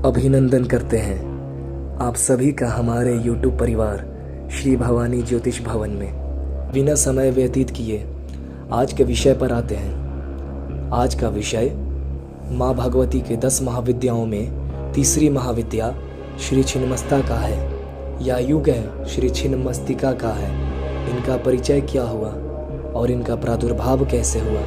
अभिनंदन करते हैं आप सभी का हमारे YouTube परिवार श्री भवानी ज्योतिष भवन में। बिना समय व्यतीत किए आज के विषय पर आते हैं। आज का विषय माँ भगवती के 10 महाविद्याओं में तीसरी महाविद्या श्री छिन्नमस्ता का है, या युग है श्री छिन्नमस्तिका का है। इनका परिचय क्या हुआ और इनका प्रादुर्भाव कैसे हुआ,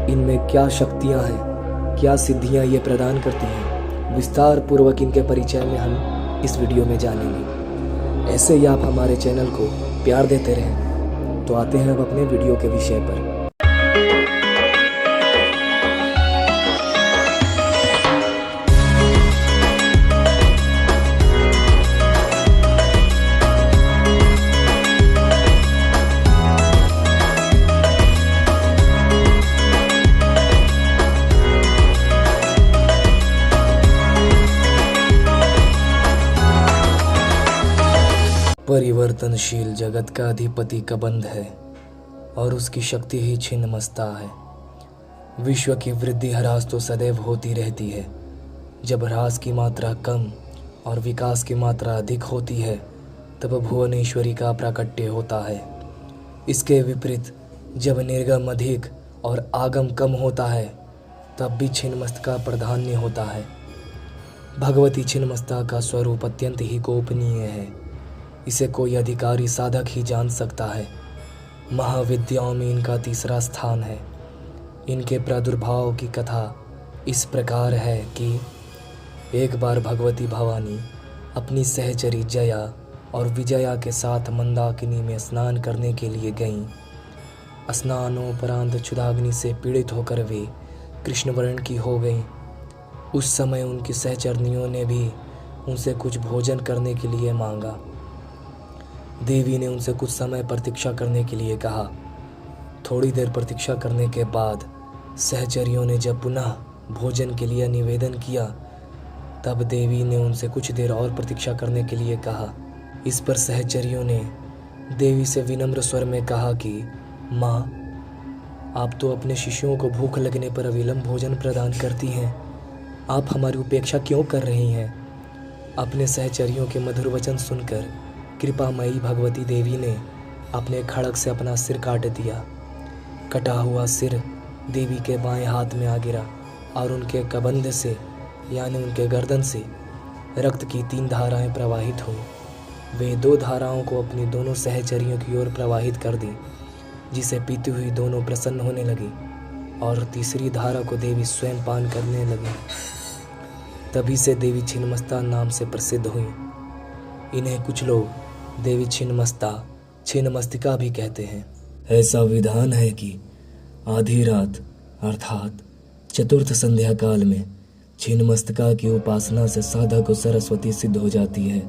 इनमें क्या शक्तियाँ हैं, क्या सिद्धियाँ ये प्रदान करती हैं, विस्तार पूर्वक इनके परिचय में हम इस वीडियो में जानेंगे। ऐसे ही आप हमारे चैनल को प्यार देते रहें। तो आते हैं अब अपने वीडियो के विषय पर। परिवर्तनशील जगत का अधिपति कबंध है और उसकी शक्ति ही छिन्नमस्ता है। विश्व की वृद्धि ह्रास तो सदैव होती रहती है। जब ह्रास की मात्रा कम और विकास की मात्रा अधिक होती है तब भुवनेश्वरी का प्राकट्य होता है। इसके विपरीत जब निर्गम अधिक और आगम कम होता है तब भी छिन्नमस्ता प्राधान्य होता है। भगवती छिन्नमस्ता का स्वरूप अत्यंत ही गोपनीय है। इसे कोई अधिकारी साधक ही जान सकता है। महाविद्याओं में इनका तीसरा स्थान है। इनके प्रादुर्भाव की कथा इस प्रकार है कि एक बार भगवती भवानी अपनी सहचरी जया और विजया के साथ मंदाकिनी में स्नान करने के लिए गईं। स्नानोपरांत क्षुधाग्नि से पीड़ित होकर वे कृष्णवर्ण की हो गईं। उस समय उनकी सहचरनियों ने भी उनसे कुछ भोजन करने के लिए मांगा। देवी ने उनसे कुछ समय प्रतीक्षा करने के लिए कहा। थोड़ी देर प्रतीक्षा करने के बाद सहचरियों ने जब पुनः भोजन के लिए निवेदन किया तब देवी ने उनसे कुछ देर और प्रतीक्षा करने के लिए कहा। इस पर सहचरियों ने देवी से विनम्र स्वर में कहा कि माँ, आप तो अपने शिष्यों को भूख लगने पर अविलंब भोजन प्रदान करती हैं, आप हमारी उपेक्षा क्यों कर रही हैं? अपने सहचरियों के मधुर वचन सुनकर कृपामयी भगवती देवी ने अपने खड़ग से अपना सिर काट दिया। कटा हुआ सिर देवी के बाएं हाथ में आ गिरा और उनके कबंध से यानी उनके गर्दन से रक्त की 3 धाराएं प्रवाहित हुईं। वे 2 धाराओं को अपनी दोनों सहचरियों की ओर प्रवाहित कर दी, जिसे पीती हुई दोनों प्रसन्न होने लगी और तीसरी धारा को देवी स्वयं पान करने लगी। तभी से देवी छिन्नमस्ता नाम से प्रसिद्ध हुई। इन्हें कुछ लोग देवी छिन्नमस्ता, छिन्नमस्तिका भी कहते हैं। ऐसा विधान है कि आधी रात अर्थात चतुर्थ संध्या काल में छिन्नमस्तिका की उपासना से साधक को सरस्वती सिद्ध हो जाती है।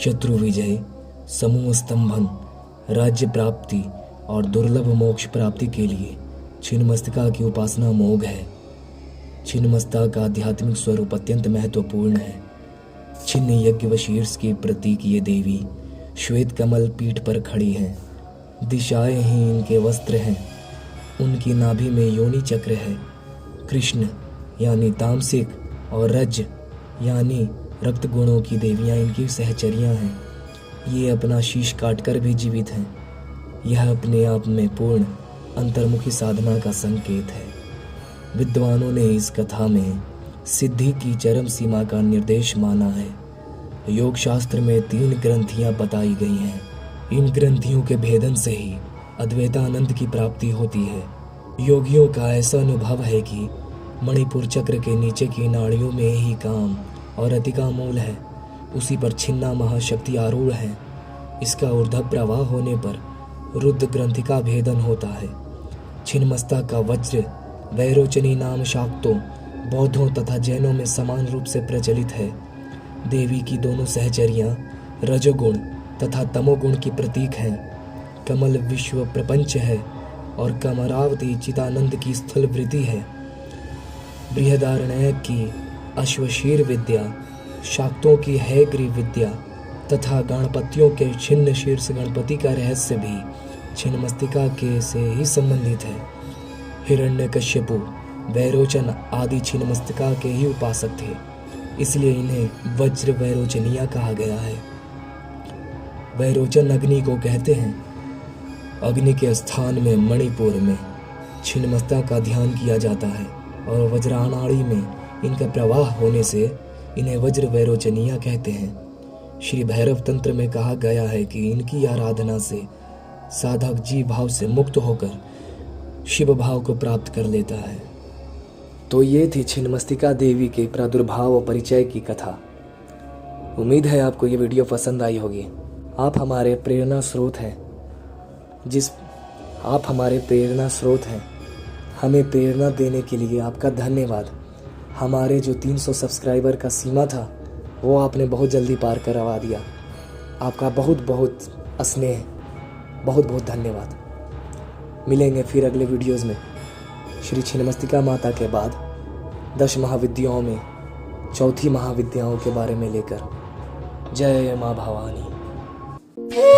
शत्रु विजय, समूह स्तंभन, राज्य प्राप्ति और दुर्लभ मोक्ष प्राप्ति के लिए छिन्नमस्तिका की उपासना मोघ है। छिन्नमस्ता का आध्यात्मिक स्वरूप अत्यंत महत्वपूर्ण है। छिन्न यज्ञ व शीर्ष के प्रतीक ये देवी श्वेत कमल पीठ पर खड़ी हैं। दिशाएं ही इनके वस्त्र हैं। उनकी नाभि में योनि चक्र है। कृष्ण यानी तामसिक और रज यानी रक्त गुणों की देवियां इनकी सहचरियां हैं। ये अपना शीश काटकर भी जीवित हैं। यह अपने आप में पूर्ण अंतर्मुखी साधना का संकेत है। विद्वानों ने इस कथा में सिद्धि की चरम सीमा का निर्देश माना है। योग शास्त्र में 3 ग्रंथियां बताई गई हैं। इन ग्रंथियों के भेदन से ही अद्वैतानंद की प्राप्ति होती है। योगियों का ऐसा अनुभव है कि मणिपुर चक्र के नीचे की नाड़ियों में ही काम और अतिका मूल है। उसी पर छिन्ना महाशक्ति आरूढ़ है। इसका ऊर्ध्व प्रवाह होने पर रुद्र ग्रंथि का भेदन होता है। छिन्नमस्ता का वज्र वैरोचनी नाम शाक्तों, बौद्धों तथा जैनों में समान रूप से प्रचलित है। देवी की दोनों सहचरियां रजोगुण तथा तमोगुण की प्रतीक हैं। कमल विश्व प्रपंच है और कमरावती चितानंद की स्थल वृत्ति है। बृहदारण्यक की अश्वशीर विद्या, शाक्तों की हैग्रीव विद्या तथा गणपतियों के छिन्न शीर्ष गणपति का रहस्य भी छिन्नमस्तिका के से ही संबंधित है। हिरण्यकश्यपु, वैरोचन आदि छिन्नमस्तिका के ही उपासक थे। इसलिए इन्हें वज्र वैरोचनिया कहा गया है। वैरोचन अग्नि को कहते हैं। अग्नि के स्थान में मणिपुर में छिन्नमस्ता का ध्यान किया जाता है और वज्रानाड़ी में इनका प्रवाह होने से इन्हें वज्र वैरोचनिया कहते हैं। श्री भैरव तंत्र में कहा गया है कि इनकी आराधना से साधक जीव भाव से मुक्त होकर शिव भाव को प्राप्त कर लेता है। तो ये थी छिन्नमस्तिका देवी के प्रादुर्भाव और परिचय की कथा। उम्मीद है आपको ये वीडियो पसंद आई होगी। आप हमारे प्रेरणा स्रोत हैं। आप हमारे प्रेरणा स्रोत हैं। हमें प्रेरणा देने के लिए आपका धन्यवाद। हमारे जो 300 सब्सक्राइबर का सीमा था वो आपने बहुत जल्दी पार करवा दिया। आपका बहुत बहुत स्नेह, बहुत बहुत धन्यवाद। मिलेंगे फिर अगले वीडियोज़ में श्री छिन्नमस्तिका माता के बाद 10 महाविद्याओं में चौथी महाविद्याओं के बारे में लेकर। जय माँ भवानी।